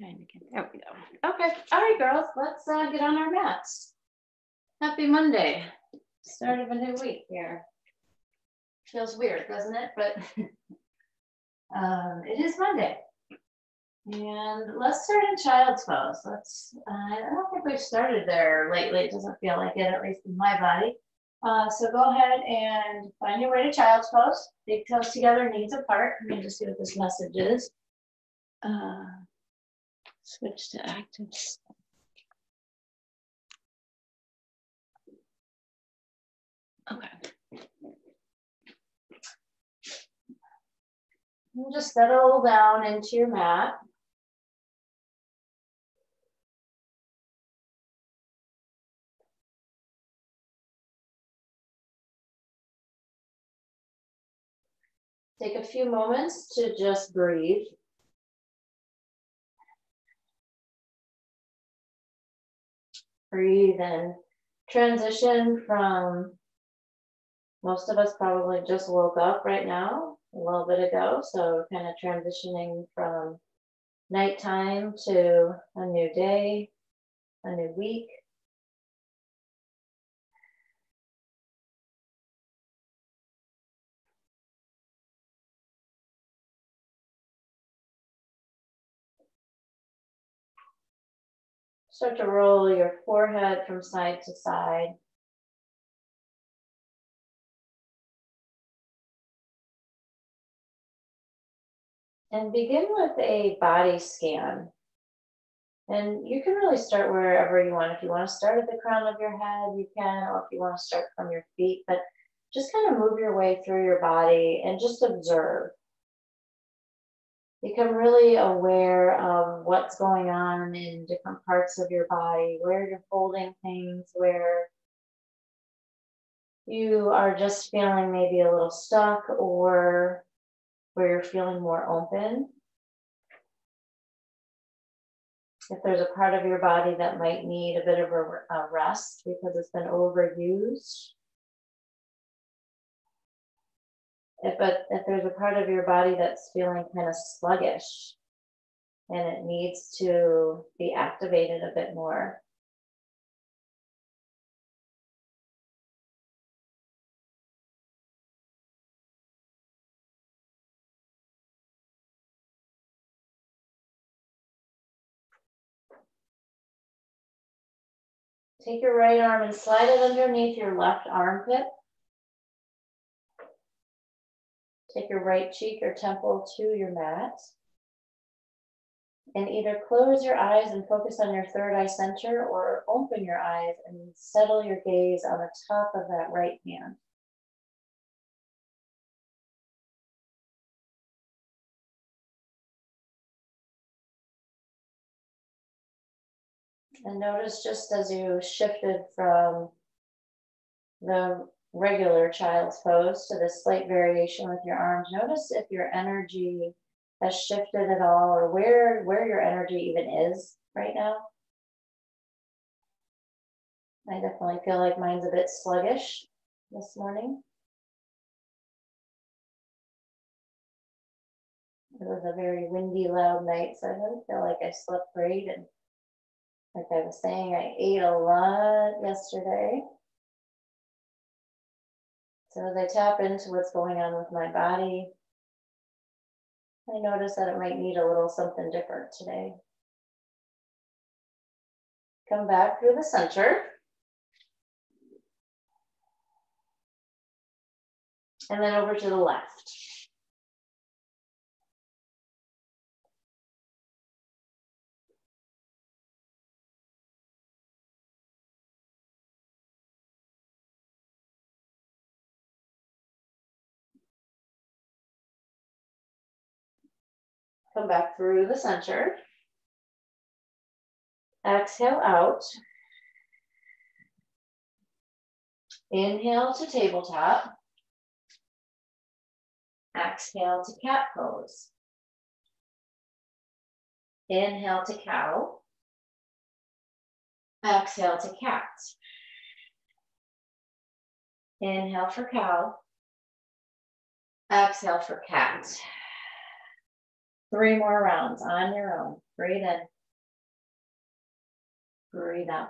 Trying to get, there we go. Okay, all right, girls, let's get on our mats. Happy Monday, start of a new week here. Feels weird, doesn't it? But it is Monday. And let's start in child's pose. I don't think we've started there lately. It doesn't feel like it, at least in my body. So go ahead and find your way to child's pose. Big toes together, knees apart. Let me just see what this message is. Switch to active. Okay. And just settle down into your mat. Take a few moments to just breathe. Breathe and transition from, most of us probably just woke up right now, a little bit ago. So kind of transitioning from nighttime to a new day, a new week. Start to roll your forehead from side to side. And begin with a body scan. And you can really start wherever you want. If you want to start at the crown of your head, you can, or if you want to start from your feet, but just kind of move your way through your body and just observe. Become really aware of what's going on in different parts of your body, where you're holding things, where you are just feeling maybe a little stuck, or where you're feeling more open. If there's a part of your body that might need a bit of a rest because it's been overused. If there's a part of your body that's feeling kind of sluggish and it needs to be activated a bit more. Take your right arm and slide it underneath your left armpit. Take your right cheek or temple to your mat. And either close your eyes and focus on your third eye center, or open your eyes and settle your gaze on the top of that right hand. And notice, just as you shifted from the regular child's pose to this slight variation with your arms, notice if your energy has shifted at all, or where your energy even is right now. I definitely feel like mine's a bit sluggish this morning. It was a very windy, loud night, so I didn't feel like I slept great. And like I was saying, I ate a lot yesterday. So as I tap into what's going on with my body, I notice that it might need a little something different today. Come back through the center. And then over to the left. Come back through the center. Exhale out. Inhale to tabletop. Exhale to cat pose. Inhale to cow. Exhale to cat. Inhale for cow. Exhale for cat. 3 more rounds on your own. Breathe in. Breathe out.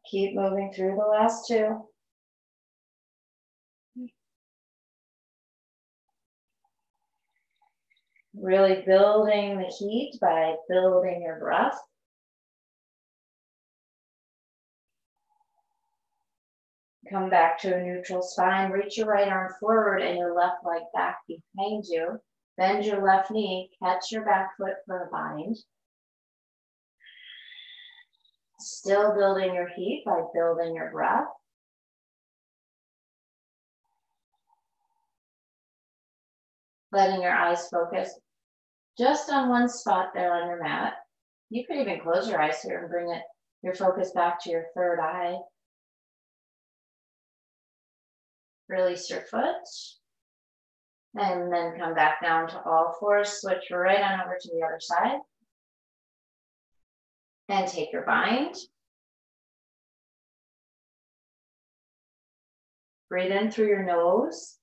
Keep moving through the last 2. Really building the heat by building your breath. Come back to a neutral spine. Reach your right arm forward and your left leg back behind you. Bend your left knee. Catch your back foot for a bind. Still building your heat by building your breath. Letting your eyes focus just on one spot there on your mat. You could even close your eyes here and bring your focus back to your third eye. Release your foot. And then come back down to all fours. Switch right on over to the other side. And take your bind. Breathe in through your nose.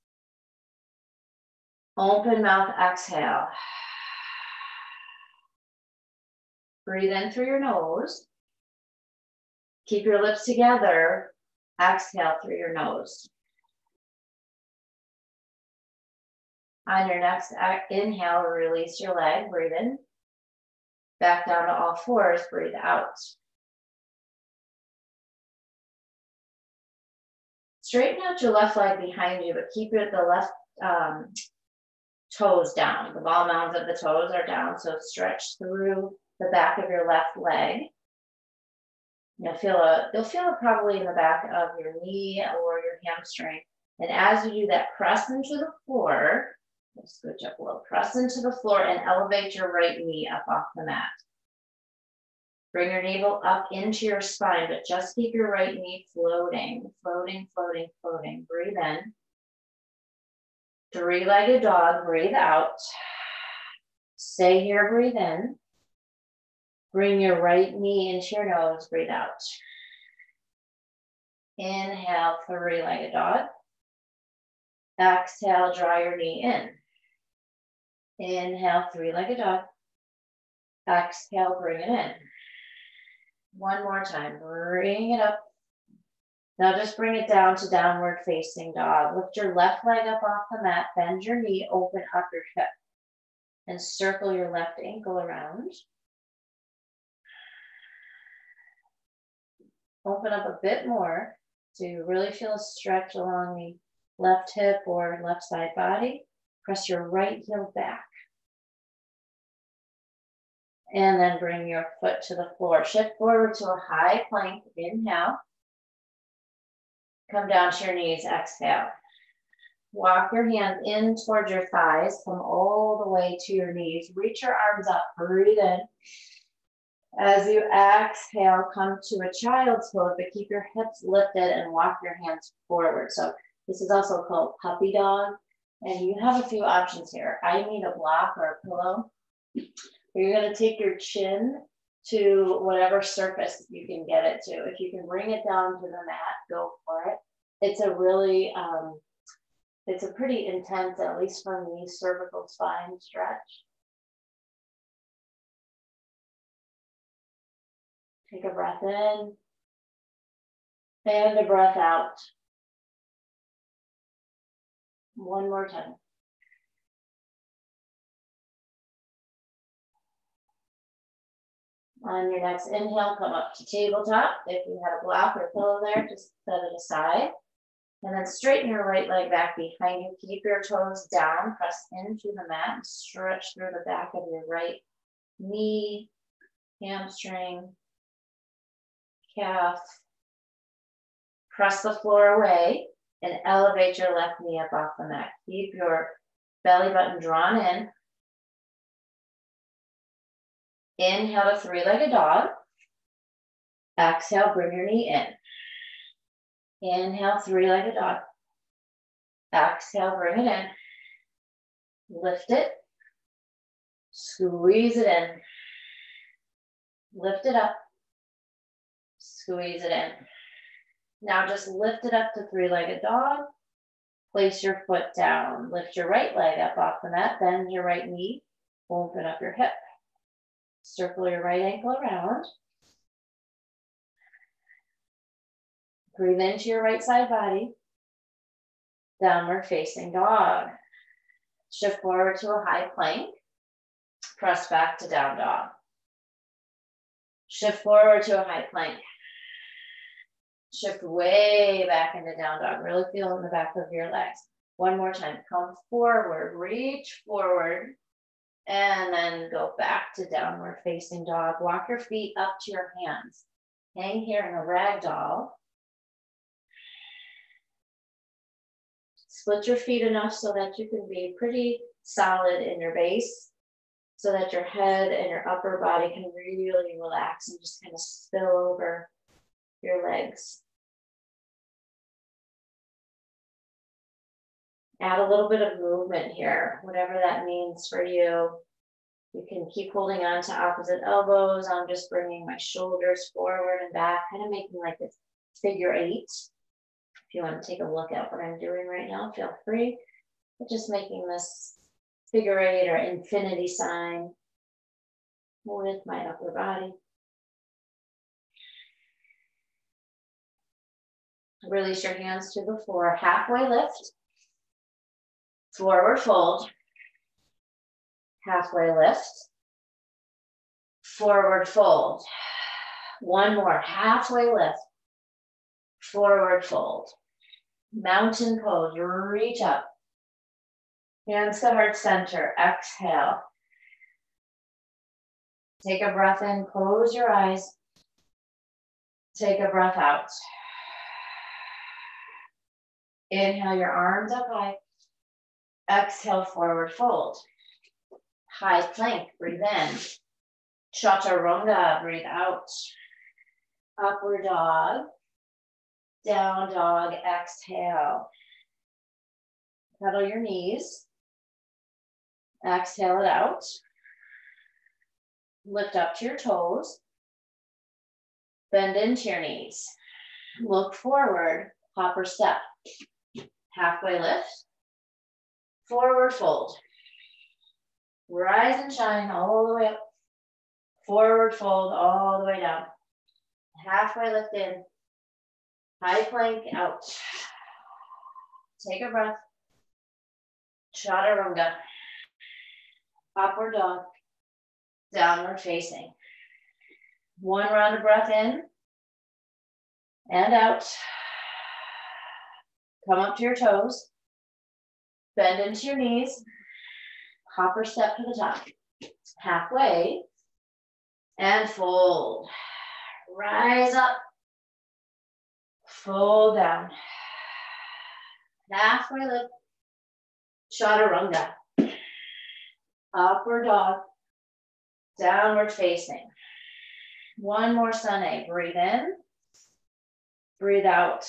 Open mouth, exhale. Breathe in through your nose. Keep your lips together. Exhale through your nose. On your next inhale, release your leg. Breathe in. Back down to all fours. Breathe out. Straighten out your left leg behind you, but keep the left toes down. The ball mounds of the toes are down, so stretch through the back of your left leg. You'll feel it probably in the back of your knee or your hamstring. And as you do that, press into the floor. Switch up a little. Press into the floor and elevate your right knee up off the mat. Bring your navel up into your spine, but just keep your right knee floating, floating, floating, floating. Breathe in. 3-legged dog, breathe out. Stay here, breathe in. Bring your right knee into your nose, breathe out. Inhale, 3-legged dog. Exhale, draw your knee in. Inhale, 3-legged dog. Exhale, bring it in. One more time, bring it up. Now just bring it down to downward facing dog. Lift your left leg up off the mat, bend your knee, open up your hip, and circle your left ankle around. Open up a bit more to really feel a stretch along the left hip or left side body. Press your right heel back. And then bring your foot to the floor. Shift forward to a high plank. Inhale. Come down to your knees. Exhale. Walk your hands in towards your thighs. Come all the way to your knees. Reach your arms up. Breathe in. As you exhale, come to a child's pose, but keep your hips lifted and walk your hands forward. So this is also called puppy dog. And you have a few options here. I need a block or a pillow. You're going to take your chin to whatever surface you can get it to. If you can bring it down to the mat, go for it. It's a really, it's a pretty intense, at least for me, cervical spine stretch. Take a breath in and a breath out. One more time. On your next inhale, come up to tabletop. If you had a block or pillow there, just set it aside. And then straighten your right leg back behind you. Keep your toes down, press into the mat, and stretch through the back of your right knee, hamstring, calf. Press the floor away and elevate your left knee up off the mat. Keep your belly button drawn in. Inhale to 3-legged dog. Exhale, bring your knee in. Inhale, 3-legged dog. Exhale, bring it in. Lift it. Squeeze it in. Lift it up. Squeeze it in. Now just lift it up to 3-legged dog. Place your foot down. Lift your right leg up off the mat. Bend your right knee. Open up your hip. Circle your right ankle around. Breathe into your right side body. Downward facing dog. Shift forward to a high plank. Press back to down dog. Shift forward to a high plank. Shift way back into down dog. Really feel in the back of your legs. One more time. Come forward, reach forward, and then go back to downward facing dog. Walk your feet up to your hands. Hang here in a rag doll. Split your feet enough so that you can be pretty solid in your base, so that your head and your upper body can really relax and just kind of spill over your legs. Add a little bit of movement here, whatever that means for you. You can keep holding on to opposite elbows. I'm just bringing my shoulders forward and back, kind of making like this figure 8. If you want to take a look at what I'm doing right now, feel free. But just making this figure 8 or infinity sign with my upper body. Release your hands to the floor. Halfway lift. Forward fold. Halfway lift. Forward fold. One more. Halfway lift. Forward fold. Mountain pose. Reach up. Hands to heart center. Exhale. Take a breath in. Close your eyes. Take a breath out. Inhale your arms up high. Exhale, forward fold. High plank, breathe in. Chaturanga, breathe out. Upward dog. Down dog, exhale. Pedal your knees. Exhale it out. Lift up to your toes. Bend into your knees. Look forward, hopper step. Halfway lift. Forward fold. Rise and shine all the way up. Forward fold all the way down. Halfway lift in. High plank out. Take a breath. Chaturanga. Upward dog. Downward facing. One round of breath in and out. Come up to your toes. Bend into your knees. Hopper step to the top. Halfway. And fold. Rise up. Fold down. Halfway lift. Chaturanga. Upward dog. Downward facing. One more sun A. Breathe in. Breathe out.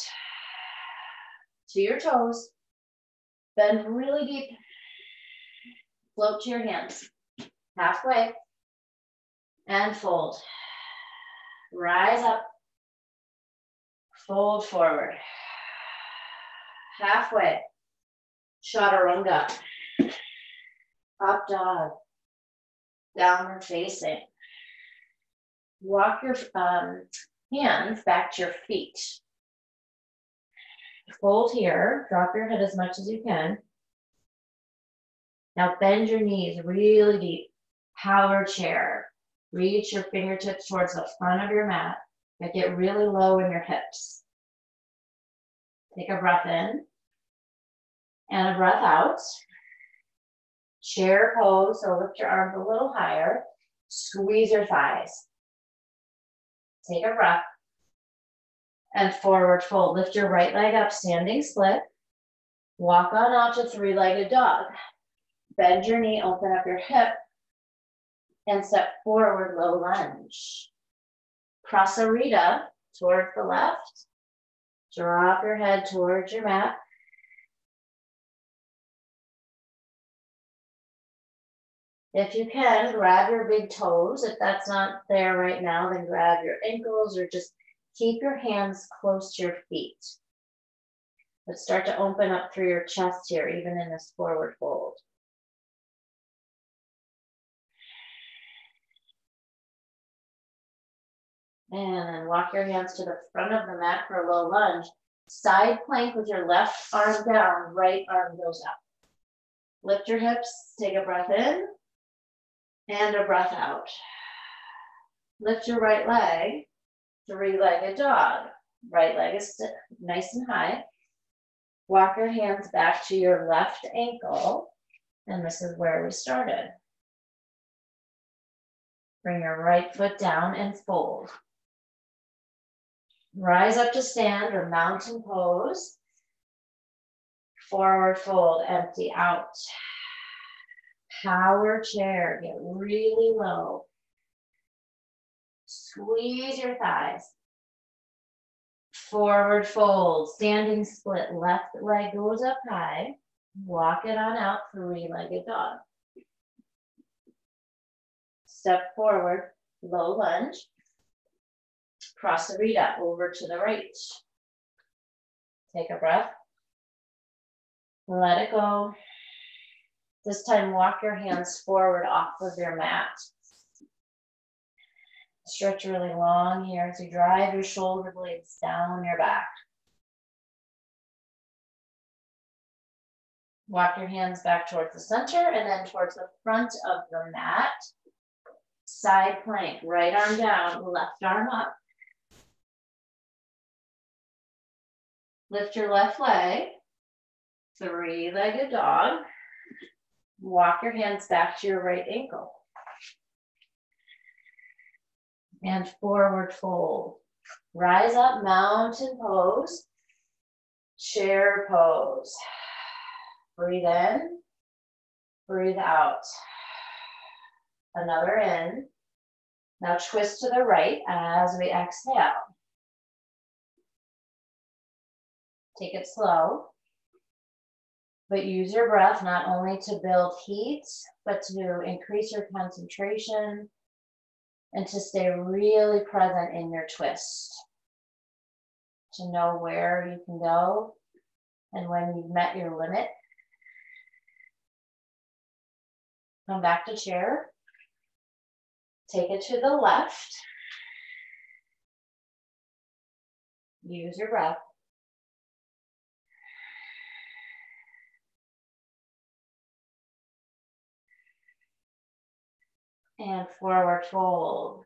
To your toes. Bend really deep. Float to your hands. Halfway. And fold. Rise up. Fold forward. Halfway. Chaturanga. Up dog. Downward facing. Walk your hands back to your feet. Fold here. Drop your head as much as you can. Now bend your knees really deep. Power chair. Reach your fingertips towards the front of your mat. But get really low in your hips. Take a breath in. And a breath out. Chair pose, so lift your arms a little higher. Squeeze your thighs. Take a breath. And forward fold. Lift your right leg up, standing split. Walk on out to three-legged dog. Bend your knee, open up your hip. And step forward, low lunge. Prasarita towards the left. Drop your head towards your mat. If you can, grab your big toes. If that's not there right now, then grab your ankles or just keep your hands close to your feet. But start to open up through your chest here, even in this forward fold. And then walk your hands to the front of the mat for a low lunge. Side plank with your left arm down, right arm goes up. Lift your hips, take a breath in and a breath out. Lift your right leg, three-legged dog. Right leg is nice and high. Walk your hands back to your left ankle, and this is where we started. Bring your right foot down and fold. Rise up to stand or mountain pose. Forward fold, empty out. Power chair, get really low. Squeeze your thighs. Forward fold, standing split, left leg goes up high. Walk it on out, three-legged dog. Step forward, low lunge. Prasarita over to the right. Take a breath. Let it go. This time, walk your hands forward off of your mat. Stretch really long here as you drive your shoulder blades down your back. Walk your hands back towards the center and then towards the front of the mat. Side plank, right arm down, left arm up. Lift your left leg, three-legged dog. Walk your hands back to your right ankle. And forward fold. Rise up, mountain pose, chair pose. Breathe in, breathe out. Another in. Now twist to the right as we exhale. Take it slow, but use your breath not only to build heat, but to increase your concentration and to stay really present in your twist. To know where you can go and when you've met your limit. Come back to chair. Take it to the left. Use your breath. And forward fold.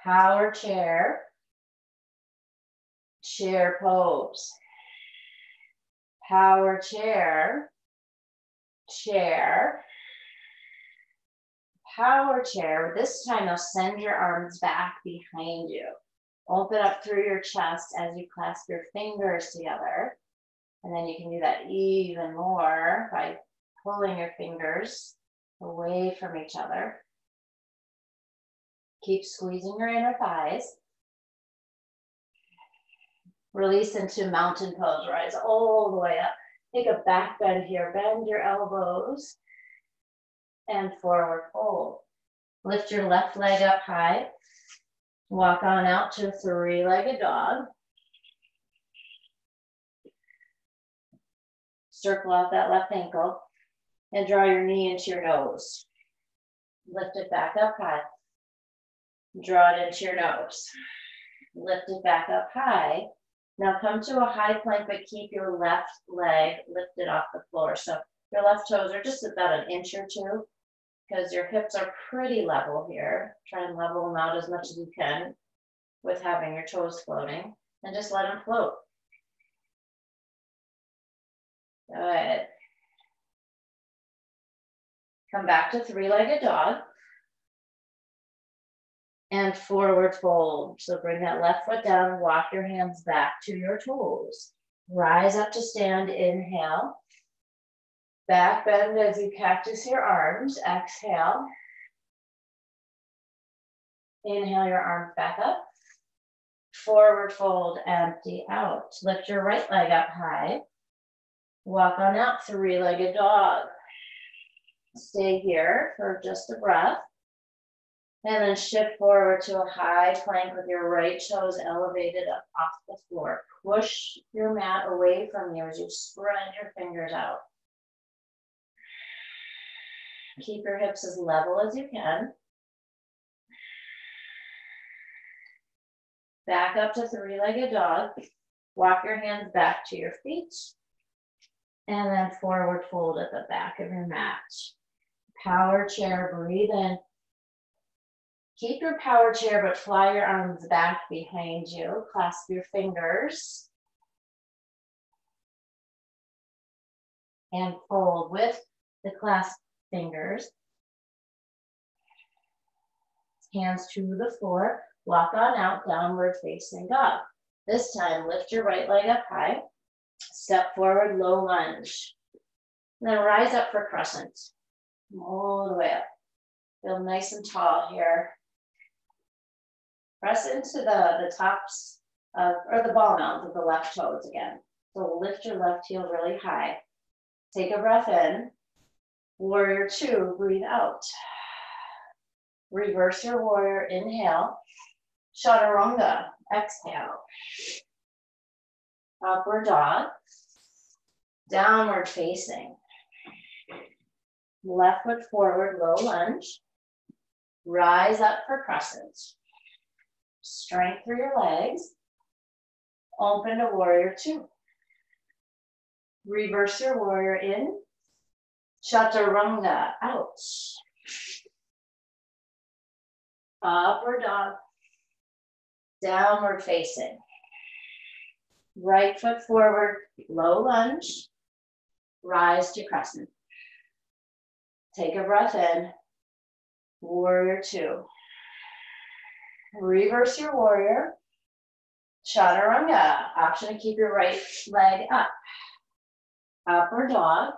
Power chair. Chair pose. Power chair. Chair. Power chair. This time, now send your arms back behind you. Open up through your chest as you clasp your fingers together. And then you can do that even more by pulling your fingers away from each other. Keep squeezing your inner thighs. Release into mountain pose. Rise all the way up. Take a back bend here. Bend your elbows. And forward fold. Lift your left leg up high. Walk on out to three-legged dog. Circle out that left ankle and draw your knee into your nose. Lift it back up high. Draw it into your nose. Lift it back up high. Now come to a high plank, but keep your left leg lifted off the floor. So your left toes are just about an inch or two because your hips are pretty level here. Try and level them out as much as you can with having your toes floating and just let them float. Good. Come back to three-legged dog and forward fold. So bring that left foot down, walk your hands back to your toes. Rise up to stand, inhale. Back bend as you cactus your arms, exhale. Inhale your arms back up. Forward fold, empty out. Lift your right leg up high. Walk on out, three-legged dog. Stay here for just a breath. And then shift forward to a high plank with your right toes elevated up off the floor. Push your mat away from you as you spread your fingers out. Keep your hips as level as you can. Back up to three-legged dog. Walk your hands back to your feet. And then forward fold at the back of your mat. Power chair, breathe in. Keep your power chair, but fly your arms back behind you. Clasp your fingers. And fold with the clasped fingers. Hands to the floor. Walk on out, downward facing dog. This time, lift your right leg up high. Step forward, low lunge. And then rise up for crescent. All the way up. Feel nice and tall here. Press into the tops of, or the ball mounds of the left toes again. So lift your left heel really high. Take a breath in. Warrior two, breathe out. Reverse your warrior, inhale. Chaturanga, exhale. Upward dog. Downward facing. Left foot forward, low lunge. Rise up for crescent. Strength through your legs. Open to warrior two. Reverse your warrior in. Chaturanga, out. Upward dog. Downward facing. Right foot forward, low lunge. Rise to crescent. Take a breath in. Warrior two. Reverse your warrior. Chaturanga. Option to keep your right leg up. Upward dog.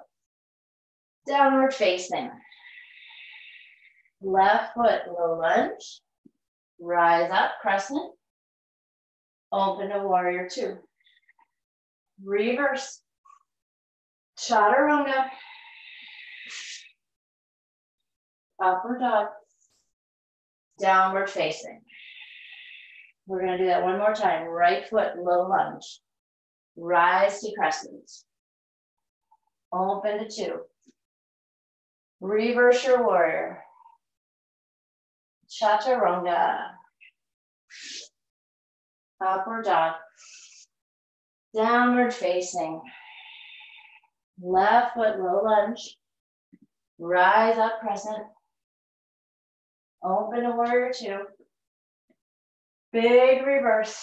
Downward facing. Left foot, low lunge. Rise up, crescent. Open to warrior two. Reverse. Chaturanga. Upward dog. Downward facing. We're going to do that one more time. Right foot, low lunge. Rise to crescent. Open to two. Reverse your warrior. Chaturanga. Upward dog. Downward facing. Left foot, low lunge. Rise up, crescent. Open to warrior two. Big reverse.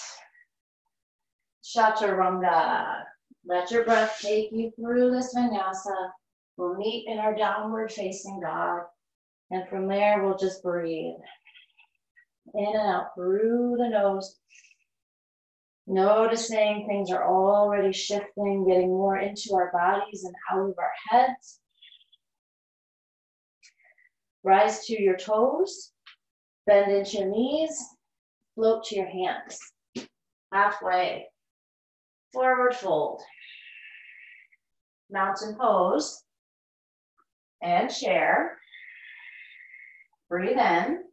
Chaturanga. Let your breath take you through this vinyasa. We'll meet in our downward facing dog. And from there, we'll just breathe. In and out through the nose. Noticing things are already shifting, getting more into our bodies and out of our heads. Rise to your toes. Bend into your knees. Float to your hands. Halfway. Forward fold. Mountain pose. And chair. Breathe in.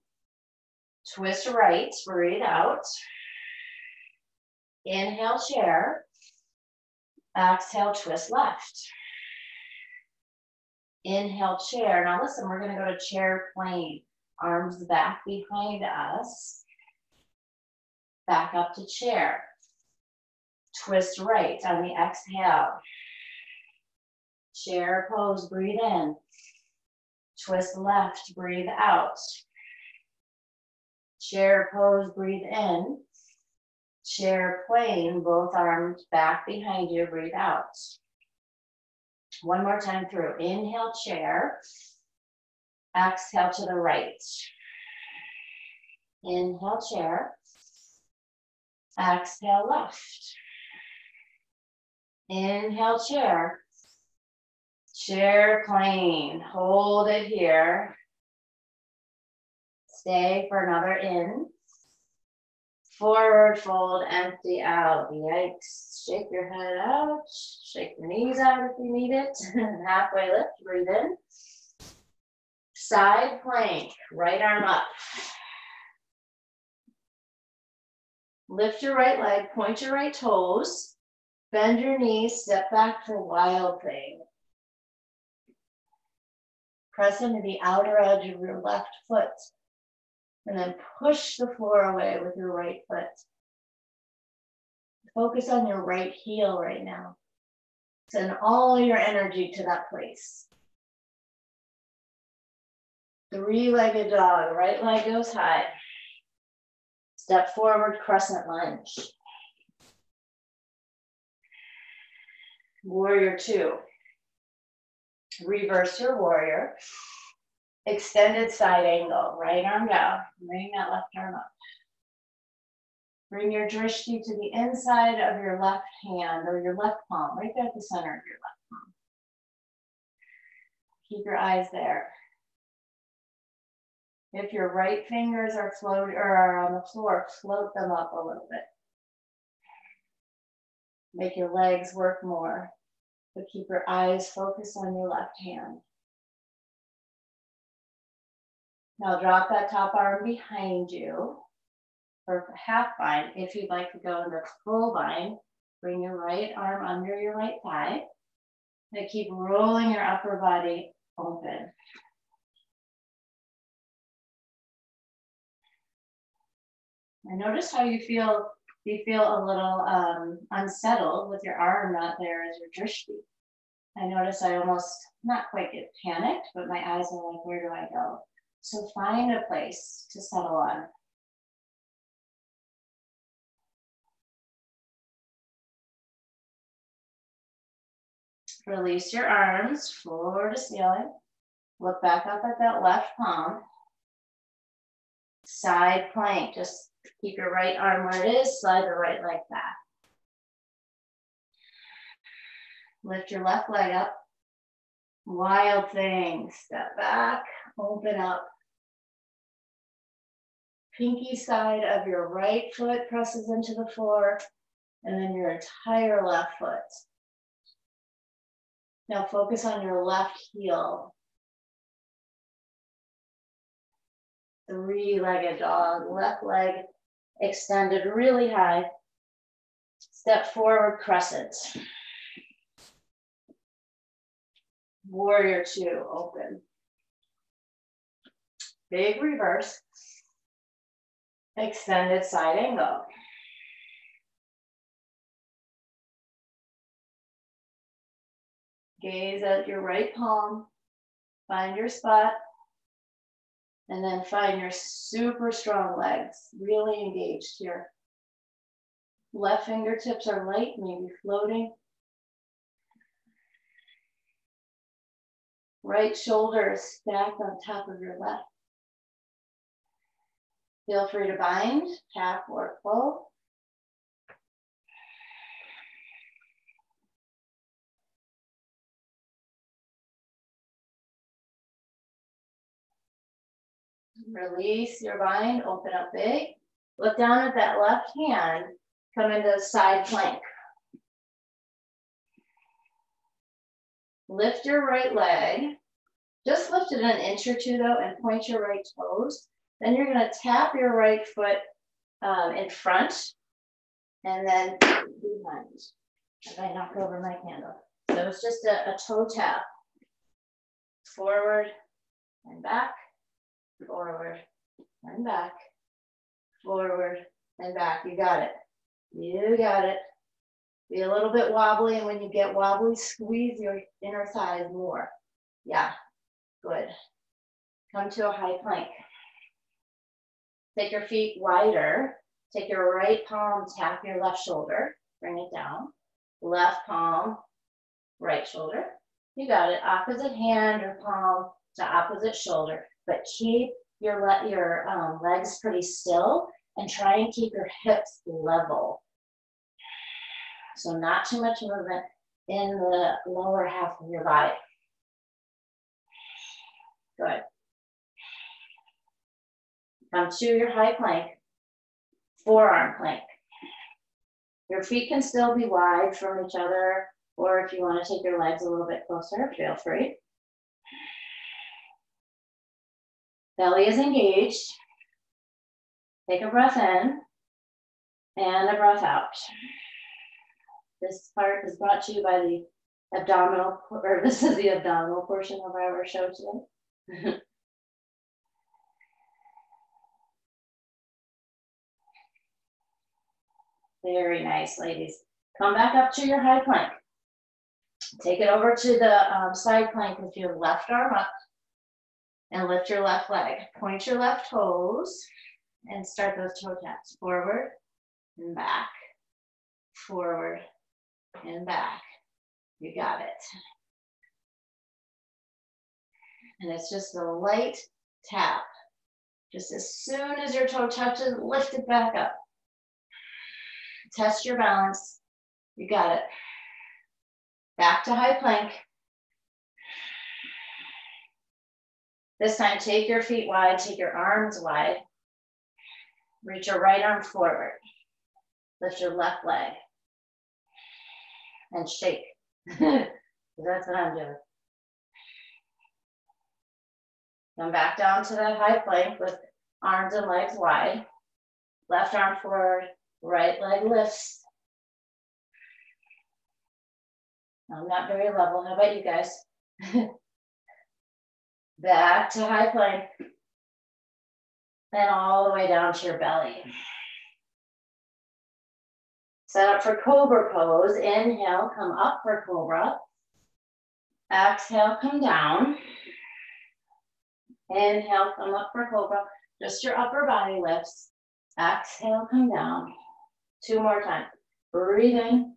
Twist right. Breathe out. Inhale, chair. Exhale, twist left. Inhale, chair. Now listen, we're going to go to chair plane. Arms back behind us. Back up to chair. Twist right on the exhale. Chair pose, breathe in. Twist left, breathe out. Chair pose, breathe in. Chair plane, both arms back behind you, breathe out. One more time through. Inhale, chair. Exhale to the right. Inhale, chair. Exhale, left. Inhale, chair. Chair plane. Hold it here. Stay for another in. Forward fold, empty out. Yikes. Shake your head out. Shake your knees out if you need it. Halfway lift, breathe in. Side plank, right arm up. Lift your right leg, point your right toes, bend your knees, step back for wild thing. Press into the outer edge of your left foot, and then push the floor away with your right foot. Focus on your right heel right now. Send all your energy to that place. Three-legged dog, right leg goes high. Step forward, crescent lunge. Warrior two. Reverse your warrior. Extended side angle, right arm down, bring that left arm up. Bring your drishti to the inside of your left hand or your left palm, right there at the center of your left palm. Keep your eyes there. If your right fingers are floating or are on the floor, float them up a little bit. Make your legs work more, but keep your eyes focused on your left hand. Now drop that top arm behind you for half bind. If you'd like to go into full bind, bring your right arm under your right thigh. And keep rolling your upper body open. And notice how you feel a little unsettled with your arm not there as your drishti. I notice I almost not quite get panicked, but my eyes are like, where do I go? So find a place to settle on. Release your arms, floor to ceiling. Look back up at that left palm. Side plank, just keep your right arm where it is, slide the right leg back. Lift your left leg up. Wild thing, step back, open up. Pinky side of your right foot presses into the floor, and then your entire left foot. Now focus on your left heel. Three-legged dog, left leg extended really high. Step forward, crescent. Warrior two, open. Big reverse. Extended side angle. Gaze at your right palm. Find your spot. And then find your super strong legs. Really engaged here. Left fingertips are light, maybe floating. Right shoulder is stacked on top of your left. Feel free to bind, tap, or pull. Release your bind, open up big. Look down at that left hand, come into side plank. Lift your right leg. Just lift it an inch or two though and point your right toes. Then you're gonna tap your right foot in front and then behind. If I knock over my candle. So it's just a toe tap. Forward and back, forward and back, forward and back. You got it. You got it. Be a little bit wobbly, and when you get wobbly, squeeze your inner thighs more. Yeah, good. Come to a high plank. Take your feet wider. Take your right palm, tap your left shoulder, bring it down. Left palm, right shoulder. You got it. Opposite hand or palm to opposite shoulder, but keep your legs pretty still and try and keep your hips level. So not too much movement in the lower half of your body. Good. Come to your high plank, forearm plank. Your feet can still be wide from each other, or if you want to take your legs a little bit closer, feel free. Belly is engaged. Take a breath in. And a breath out. This part is brought to you by the abdominal, or this is the abdominal portion of our show today. Very nice, ladies. Come back up to your high plank. Take it over to the side plank with your left arm up and lift your left leg. Point your left toes and start those toe taps. Forward and back, forward and back. You got it. And it's just a light tap. Just as soon as your toe touches, lift it back up. Test your balance. You got it. Back to high plank. This time, take your feet wide, take your arms wide. Reach your right arm forward. Lift your left leg. And shake. That's what I'm doing. Come back down to that high plank with arms and legs wide. Left arm forward, right leg lifts. I'm not very level. How about you guys? Back to high plank. And all the way down to your belly. Set up for cobra pose. Inhale, come up for cobra. Exhale, come down. Inhale, come up for cobra. Just your upper body lifts. Exhale, come down. 2 more times. Breathe in.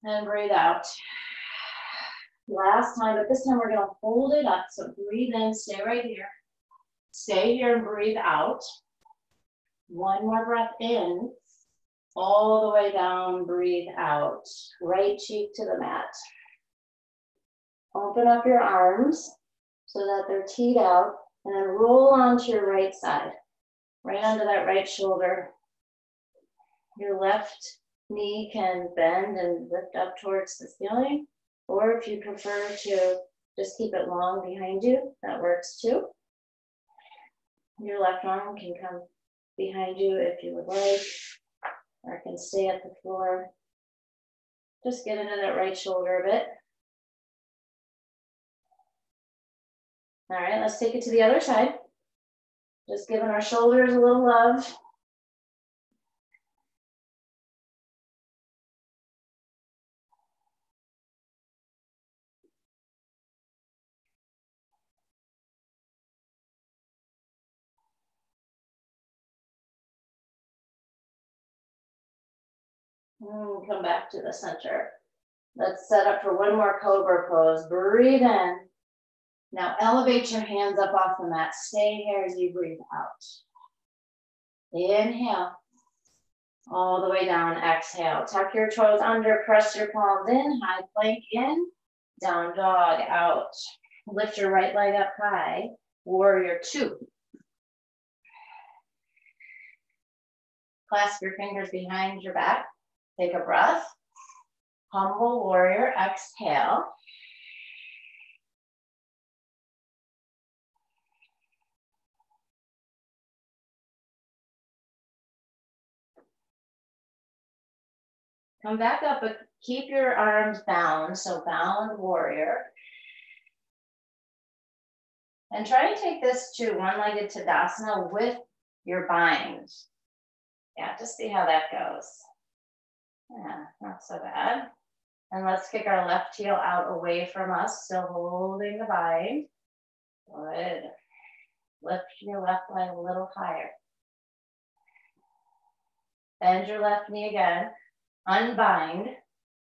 And breathe out. Last time, but this time we're going to hold it up. So breathe in, stay right here. Stay here and breathe out. 1 more breath in. All the way down, breathe out. Right cheek to the mat. Open up your arms so that they're teed out. And then roll onto your right side. Right onto that right shoulder. Your left knee can bend and lift up towards the ceiling, or if you prefer to just keep it long behind you, that works too. Your left arm can come behind you if you would like, or it can stay at the floor. Just get into that right shoulder a bit. All right, let's take it to the other side. Just giving our shoulders a little love. Come back to the center. Let's set up for 1 more cobra pose. Breathe in. Now elevate your hands up off the mat. Stay here as you breathe out. Inhale. All the way down. Exhale. Tuck your toes under. Press your palms in. High plank in. Down dog out. Lift your right leg up high. Warrior 2. Clasp your fingers behind your back. Take a breath. Humble warrior. Exhale. Come back up, but keep your arms bound. So bound warrior. And try and take this to one-legged Tadasana with your bind. Yeah, just see how that goes. Yeah, not so bad. And let's kick our left heel out away from us, still holding the bind. Good. Lift your left leg a little higher. Bend your left knee again. Unbind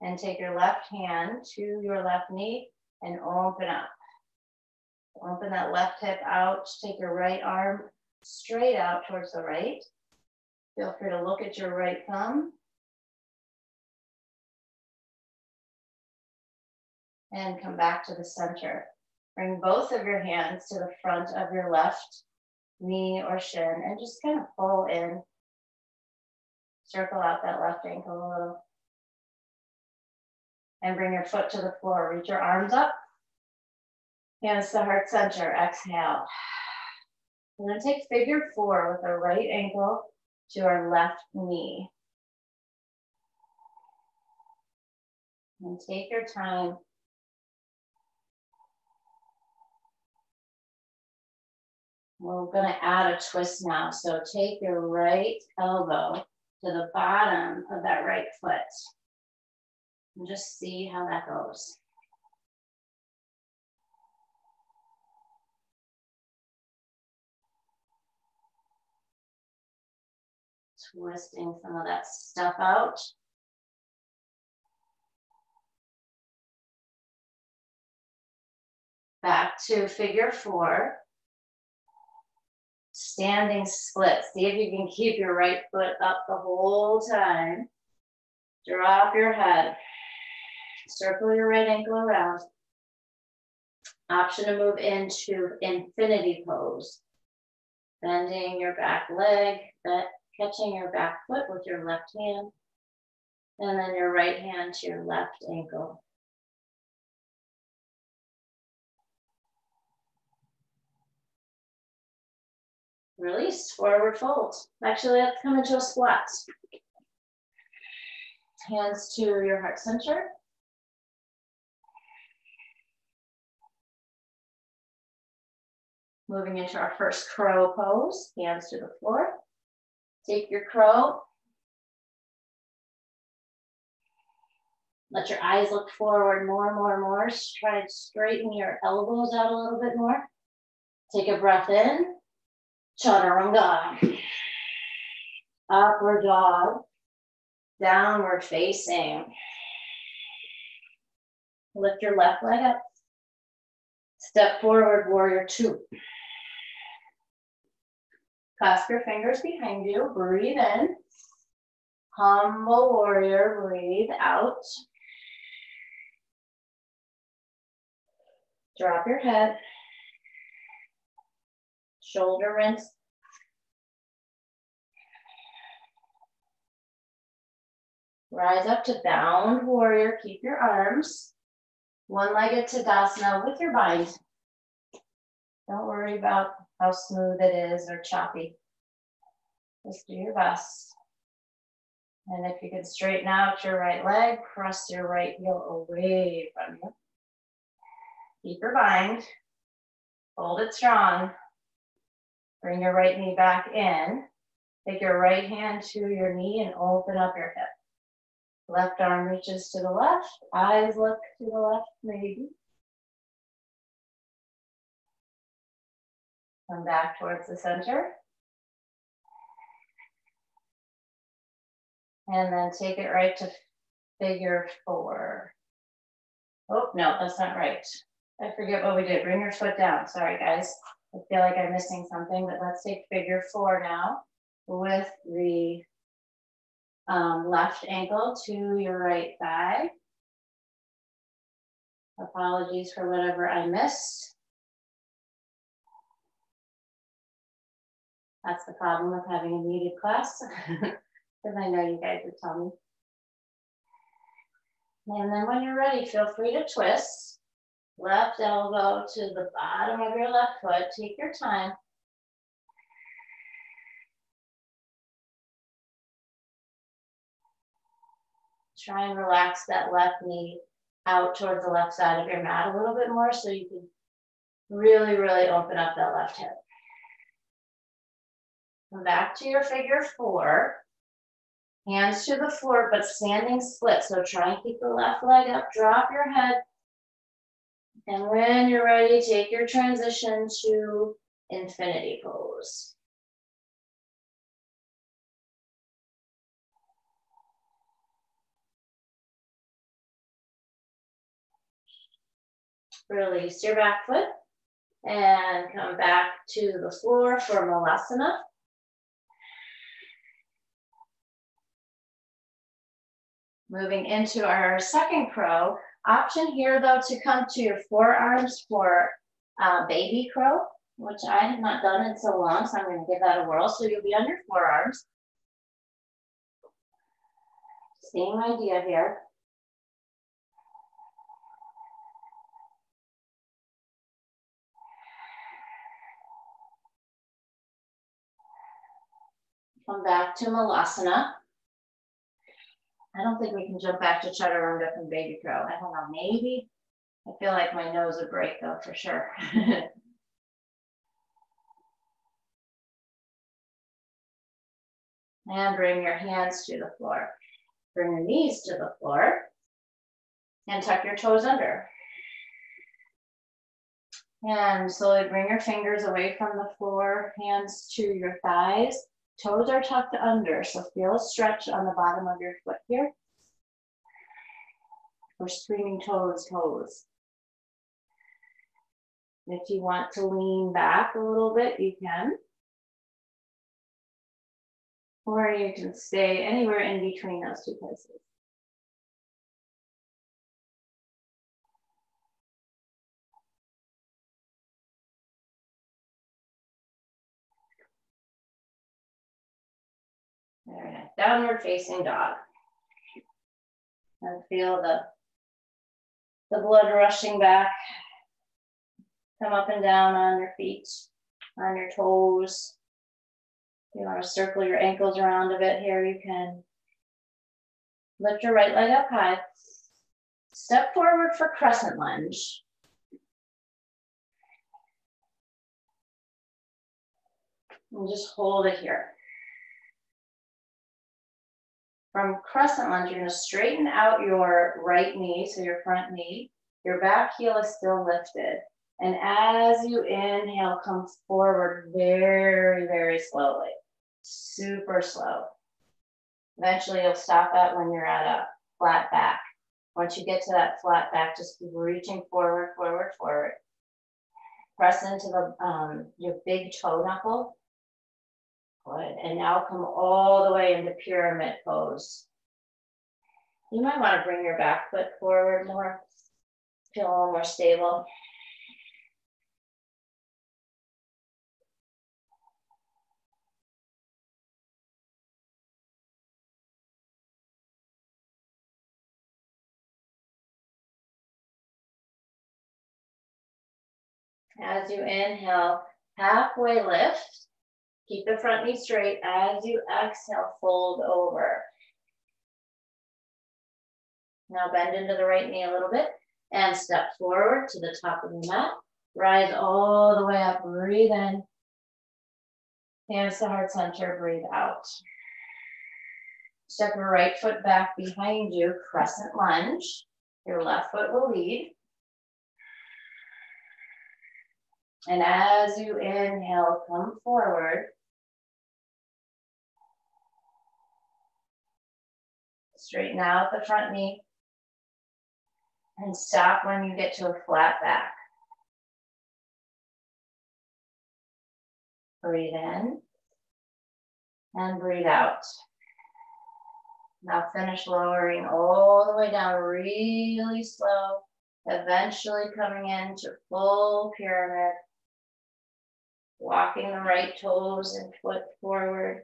and take your left hand to your left knee and open up. Open that left hip out. Take your right arm straight out towards the right. Feel free to look at your right thumb. And come back to the center. Bring both of your hands to the front of your left knee or shin and just kind of pull in. Circle out that left ankle a little. And bring your foot to the floor. Reach your arms up. Hands to heart center. Exhale. We're going to take figure 4 with our right ankle to our left knee. And take your time. We're going to add a twist now. So take your right elbow to the bottom of that right foot. And just see how that goes. Twisting some of that stuff out. Back to figure four. Standing split. See if you can keep your right foot up the whole time. Drop your head. Circle your right ankle around. Option to move into infinity pose. Bending your back leg, catching your back foot with your left hand, and then your right hand to your left ankle. Release, forward fold. Actually, let's come into a squat. Hands to your heart center. Moving into our first crow pose, hands to the floor. Take your crow. Let your eyes look forward more and more and more. Try to straighten your elbows out a little bit more. Take a breath in. Chaturanga. Upward dog. Downward facing. Lift your left leg up. Step forward, warrior two. Clasp your fingers behind you. Breathe in. Humble warrior. Breathe out. Drop your head. Shoulder rinse. Rise up to downward warrior. Keep your arms. One-legged Tadasana with your bind. Don't worry about how smooth it is or choppy. Just do your best. And if you can straighten out your right leg, press your right heel away from you. Keep your bind. Hold it strong. Bring your right knee back in. Take your right hand to your knee and open up your hip. Left arm reaches to the left. Eyes look to the left, maybe. Come back towards the center. And then take it right to figure four. Oh, no, that's not right. I forget what we did. Bring your foot down. Sorry, guys. I feel like I'm missing something, but let's take figure four now with the left ankle to your right thigh. Apologies for whatever I missed. That's the problem with having a muted class, because I know you guys would tell me. And then when you're ready, feel free to twist. Left elbow to the bottom of your left foot. Take your time. Try and relax that left knee out towards the left side of your mat a little bit more so you can really, really open up that left hip. Come back to your figure four. Hands to the floor, but standing split. So try and keep the left leg up. Drop your head. And when you're ready, take your transition to infinity pose. Release your back foot and come back to the floor for Malasana. Moving into our second crow. Option here though to come to your forearms for baby crow, which I have not done in so long, so I'm going to give that a whirl. So you'll be on your forearms. Same idea here. Come back to Malasana. I don't think we can jump back to Chaturanga from baby crow. I don't know, maybe. I feel like my nose would break though, for sure. And bring your hands to the floor. Bring your knees to the floor and tuck your toes under. And slowly bring your fingers away from the floor, hands to your thighs. Toes are tucked under, so feel a stretch on the bottom of your foot here. We're screaming toes, toes. If you want to lean back a little bit, you can. Or you can stay anywhere in between those two places. Very nice. Downward facing dog. And feel the blood rushing back. Come up and down on your feet, on your toes. If you want to circle your ankles around a bit here, you can. Lift your right leg up high. Step forward for crescent lunge. And just hold it here. From crescent lunge, you're going to straighten out your right knee, so your front knee. Your back heel is still lifted. And as you inhale, come forward very, very slowly. Super slow. Eventually, you'll stop at when you're at a flat back. Once you get to that flat back, just keep reaching forward, forward, forward. Press into your big toe knuckle. Good. And now come all the way into pyramid pose. You might want to bring your back foot forward more. Feel a little more stable. As you inhale, halfway lift. Keep the front knee straight. As you exhale, fold over. Now bend into the right knee a little bit and step forward to the top of the mat. Rise all the way up, breathe in. Hands to heart center, breathe out. Step your right foot back behind you, crescent lunge. Your left foot will lead. And as you inhale, come forward. Straighten out the front knee. And stop when you get to a flat back. Breathe in. And breathe out. Now finish lowering all the way down really slow. Eventually coming into full pyramid. Walking the right toes and foot forward.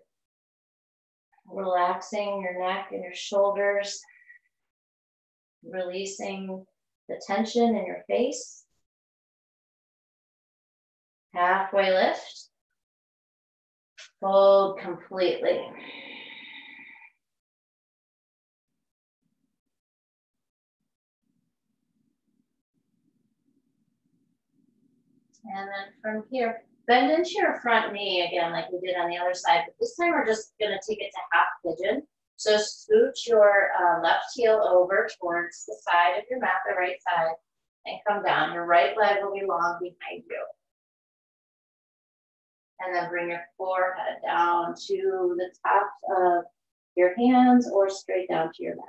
Relaxing your neck and your shoulders. Releasing the tension in your face. Halfway lift. Fold completely. And then from here, bend into your front knee again like we did on the other side, but this time we're just gonna take it to half pigeon. So scooch your left heel over towards the side of your mat, the right side, and come down. Your right leg will be long behind you. And then bring your forehead down to the tops of your hands or straight down to your mat.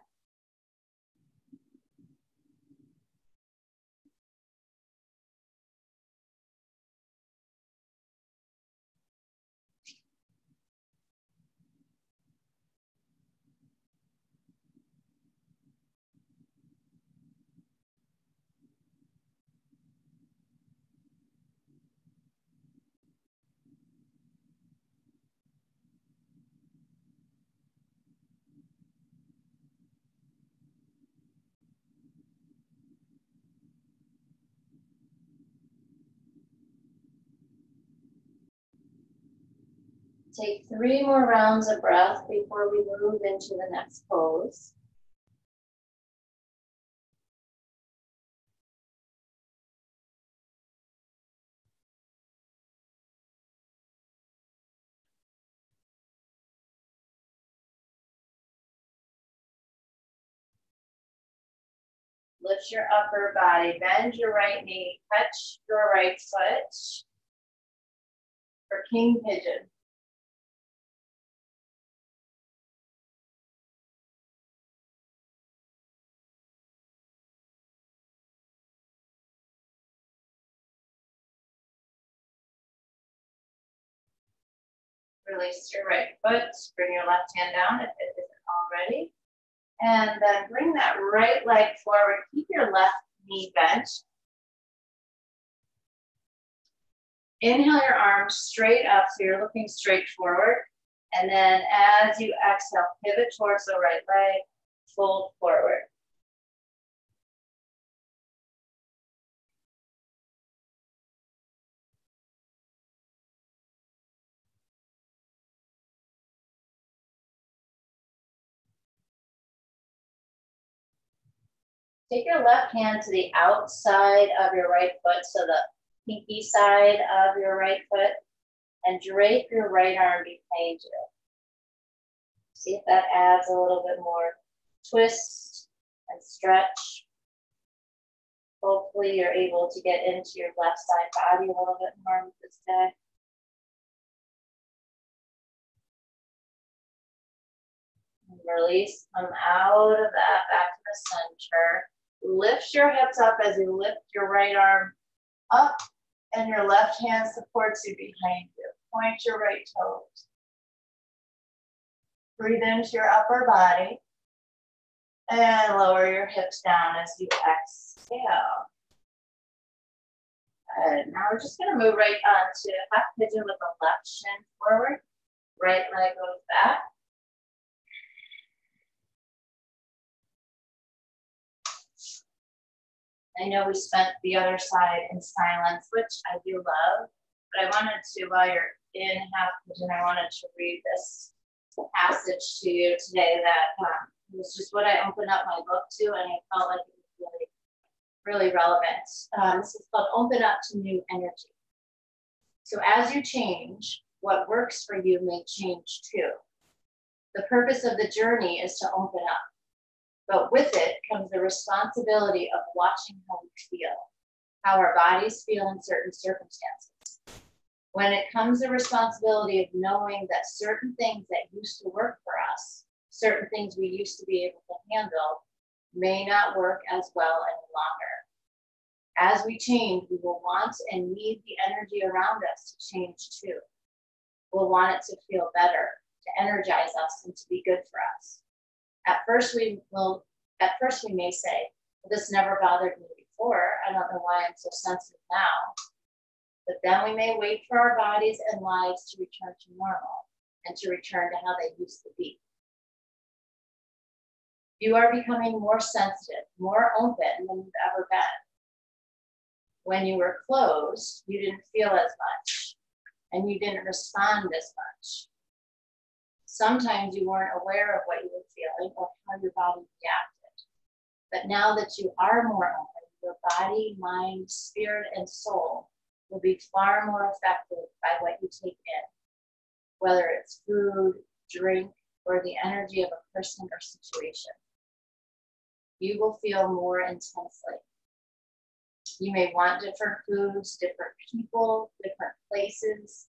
Take 3 more rounds of breath before we move into the next pose. Lift your upper body, bend your right knee, touch your right foot for king pigeon. Release your right foot, bring your left hand down if it isn't already. And then bring that right leg forward. Keep your left knee bent. Inhale your arms straight up so you're looking straight forward. And then as you exhale, pivot towards the right leg, fold forward. Take your left hand to the outside of your right foot, so the pinky side of your right foot, and drape your right arm behind you. See if that adds a little bit more twist and stretch. Hopefully you're able to get into your left side body a little bit more with this day. And release, come out of that, back to the center. Lift your hips up as you lift your right arm up and your left hand supports you behind you. Point your right toes. Breathe into your upper body and lower your hips down as you exhale. And now we're just going to move right on to half pigeon with the left shin forward. Right leg goes back. I know we spent the other side in silence, which I do love, but I wanted to, while you're in half pigeon, I wanted to read this passage to you today that was just what I opened up my book to, and I felt like it was really relevant. This is called Open Up to New Energy. So as you change, what works for you may change too. The purpose of the journey is to open up. But with it comes the responsibility of watching how we feel, how our bodies feel in certain circumstances. When it comes the responsibility of knowing that certain things that used to work for us, certain things we used to be able to handle, may not work as well any longer. As we change, we will want and need the energy around us to change too. We'll want it to feel better, to energize us, and to be good for us. At first we may say, well, this never bothered me before. I don't know why I'm so sensitive now. But then we may wait for our bodies and lives to return to normal and to return to how they used to be. You are becoming more sensitive, more open than you've ever been. When you were closed, you didn't feel as much and you didn't respond as much. Sometimes you weren't aware of what you were feeling or how your body reacted. But now that you are more open, your body, mind, spirit, and soul will be far more affected by what you take in, whether it's food, drink, or the energy of a person or situation. You will feel more intensely. You may want different foods, different people, different places,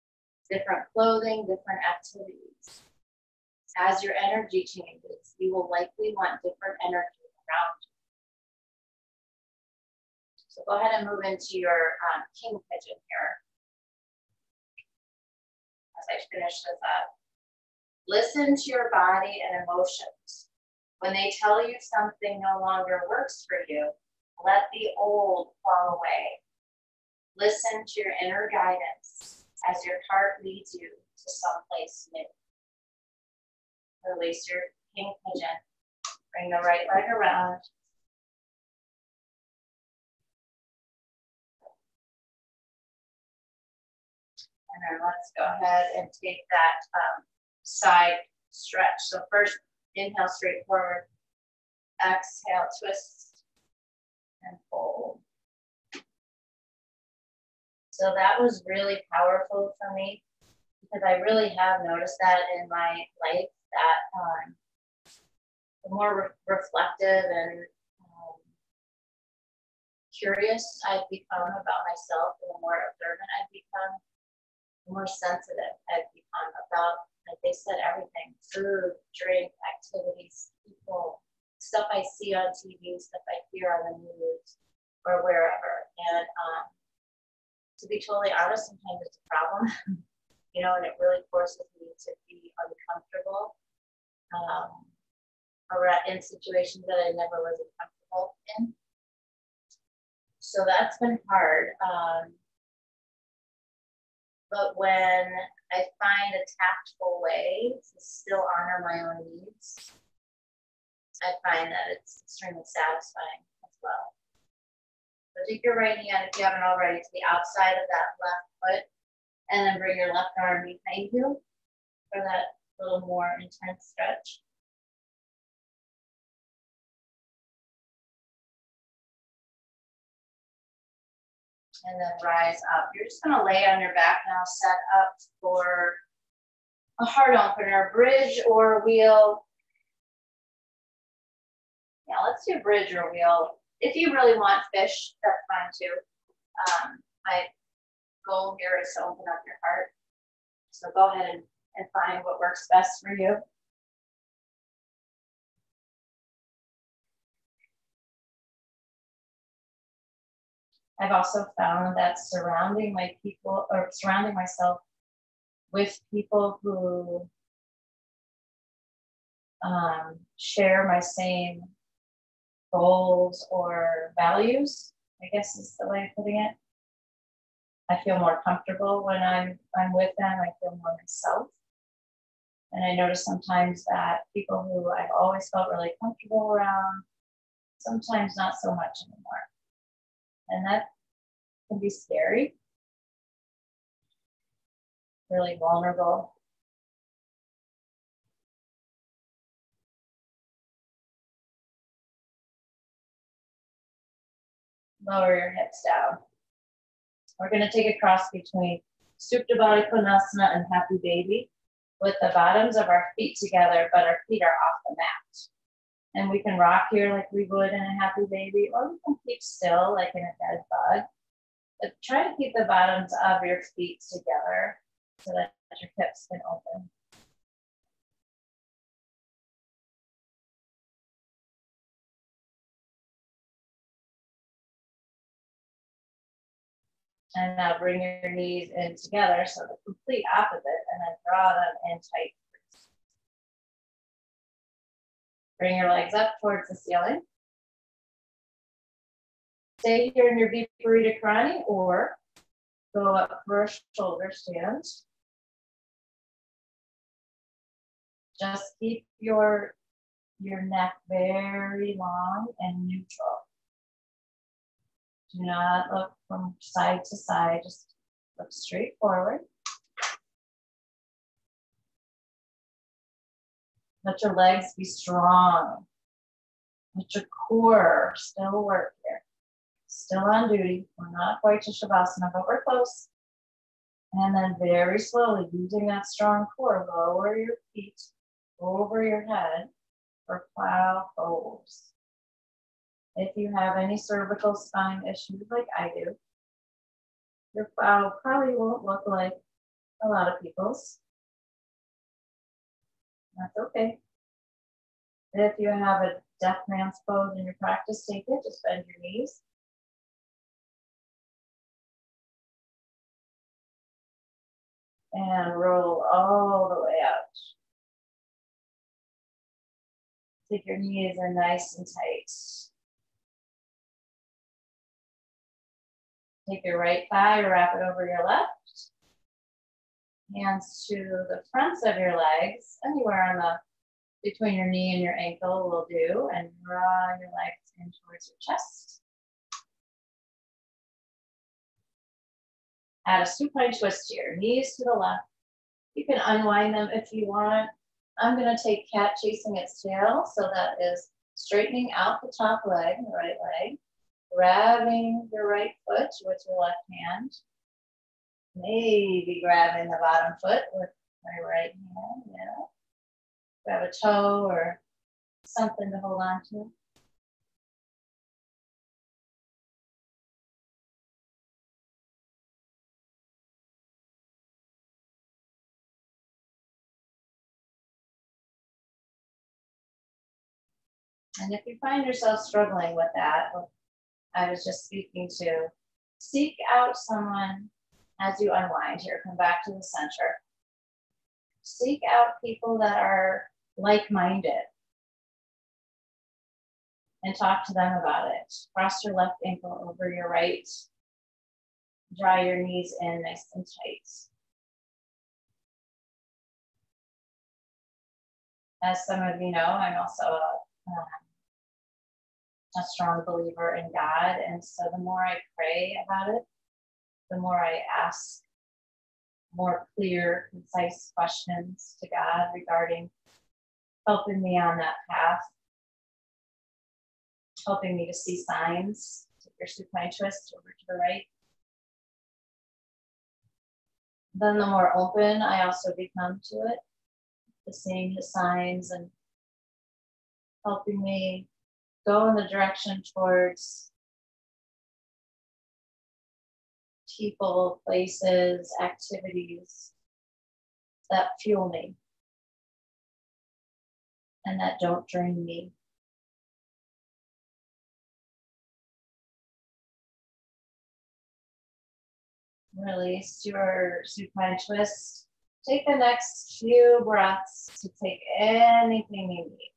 different clothing, different activities. As your energy changes, you will likely want different energy around you. So go ahead and move into your king pigeon here. As I finish this up. Listen to your body and emotions. When they tell you something no longer works for you, let the old fall away. Listen to your inner guidance as your heart leads you to someplace new. Release your king pigeon. Bring the right leg around. And then let's go ahead and take that side stretch. So first, inhale straight forward, exhale, twist and fold. So that was really powerful for me because I really have noticed that in my life that the more reflective and curious I've become about myself, and the more observant I've become, the more sensitive I've become about, like they said, everything: food, drink, activities, people, stuff I see on TV, stuff I hear on the news or wherever. And to be totally honest, sometimes it's a problem, you know, and it really forces me to be uncomfortable in situations that I never was comfortable in. So that's been hard. But when I find a tactful way to still honor my own needs, I find that it's extremely satisfying as well. So take your right hand, if you haven't already, to the outside of that left foot, and then bring your left arm behind you for that little more intense stretch. And then rise up. You're just going to lay on your back now, set up for a heart opener, bridge or wheel. Yeah, let's do bridge or wheel. If you really want fish, that's fine too. My goal here is to open up your heart. So go ahead and find what works best for you. I've also found that surrounding myself with people who share my same goals or values, I guess is the way of putting it. I feel more comfortable when I'm with them. I feel more myself. And I notice sometimes that people who I've always felt really comfortable around, sometimes not so much anymore. And that can be scary, really vulnerable. Lower your hips down. We're going to take a cross between Supta Baddha Konasana and Happy Baby with the bottoms of our feet together, but our feet are off the mat. And we can rock here like we would in a Happy Baby, or we can keep still like in a dead bug. But try to keep the bottoms of your feet together so that your hips can open. And now bring your knees in together, so the complete opposite, and then draw them in tight. Bring your legs up towards the ceiling. Stay here in your Viparita Karani, or go up for a shoulder stand. Just keep your neck very long and neutral. Do not look from side to side, just look straight forward. Let your legs be strong. Let your core still work here. Still on duty. We're not quite to Shavasana, but we're close. And then very slowly, using that strong core, lower your feet over your head for plow pose. If you have any cervical spine issues like I do, your plow probably won't look like a lot of people's. That's okay. If you have a deaf man's pose in your practice, take it, just bend your knees. And roll all the way out. Take your knees in nice and tight. Take your right thigh, wrap it over your left. Hands to the fronts of your legs, anywhere on between your knee and your ankle will do, and draw your legs in towards your chest. Add a supine twist here, knees to the left. You can unwind them if you want. I'm gonna take cat chasing its tail, so that is straightening out the top leg, the right leg, grabbing your right foot with your left hand, maybe grabbing the bottom foot with my right hand, yeah. Grab a toe or something to hold on to. And if you find yourself struggling with that, I was just speaking to, seek out someone as you unwind here, come back to the center. Seek out people that are like-minded and talk to them about it. Cross your left ankle over your right. Draw your knees in nice and tight. As some of you know, I'm also a strong believer in God. And so the more I pray about it, the more I ask more clear, concise questions to God regarding helping me on that path, helping me to see signs. Take your supine twist over to the right. Then the more open I also become to it, to seeing the signs and helping me go in the direction towards people, places, activities that fuel me and that don't drain me. Release your supine twist. Take the next few breaths to take anything you need.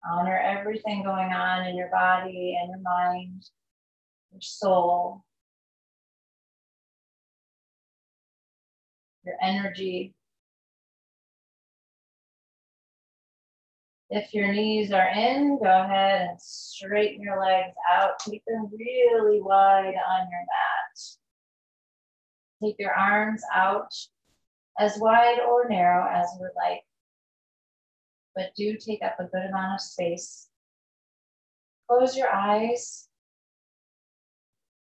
Honor everything going on in your body and your mind, your soul, your energy. If your knees are in, go ahead and straighten your legs out. Take them really wide on your mat. Take your arms out as wide or narrow as you would like, but do take up a good amount of space. Close your eyes.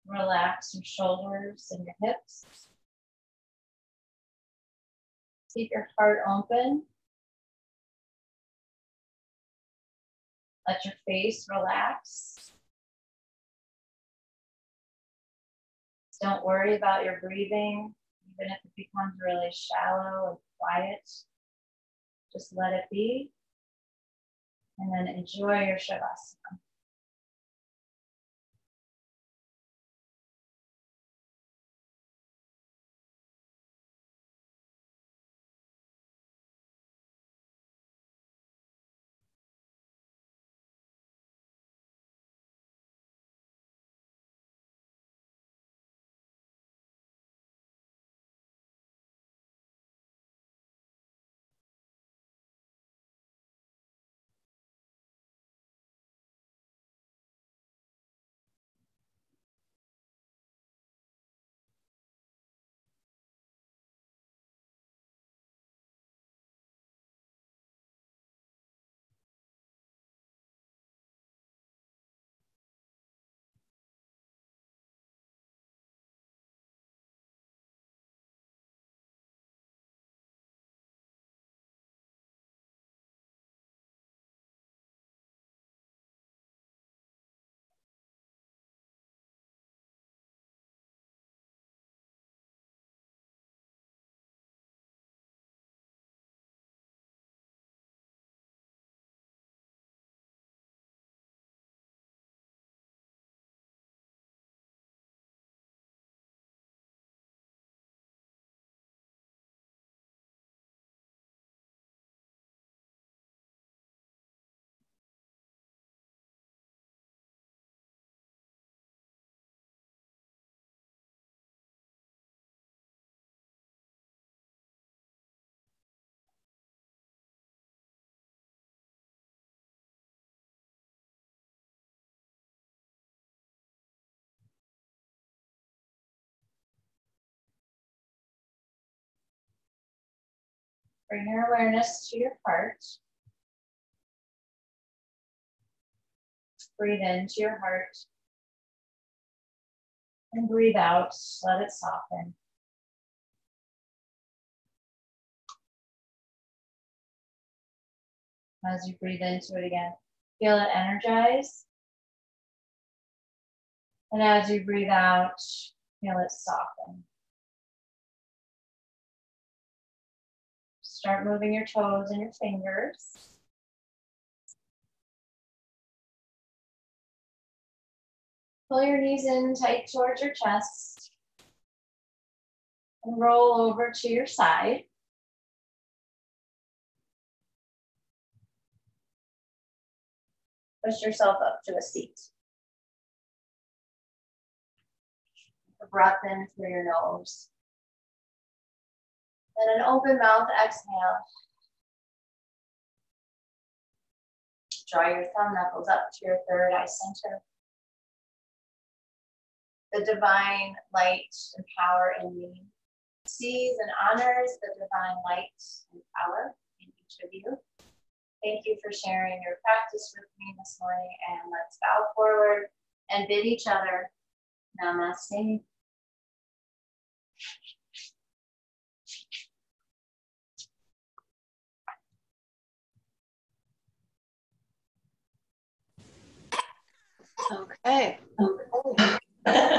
Relax your shoulders and your hips. Keep your heart open. Let your face relax. Don't worry about your breathing, even if it becomes really shallow and quiet. Just let it be, and then enjoy your Shavasana. Bring your awareness to your heart. Breathe into your heart. And breathe out, let it soften. As you breathe into it again, feel it energize. And as you breathe out, feel it soften. Start moving your toes and your fingers. Pull your knees in tight towards your chest. And roll over to your side. Push yourself up to a seat. Breath in through your nose. And an open mouth exhale. Draw your thumb knuckles up to your third eye center. The divine light and power in me sees and honors the divine light and power in each of you. Thank you for sharing your practice with me this morning, and let's bow forward and bid each other namaste. Okay. All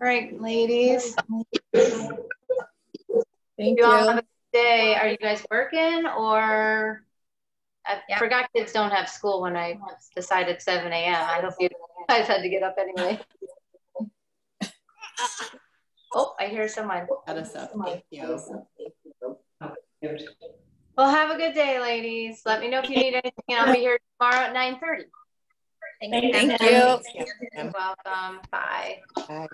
right, ladies. Thank You all you. have a good day. Are you guys working, or I forgot kids don't have school when I decided 7 a.m. I hope you guys had to get up anyway. Oh, I hear someone. Got us up. Thank you. Well, have a good day, ladies. Let me know if you need anything, and I'll be here tomorrow at 9:30. Thank you. You're welcome. Bye. Bye.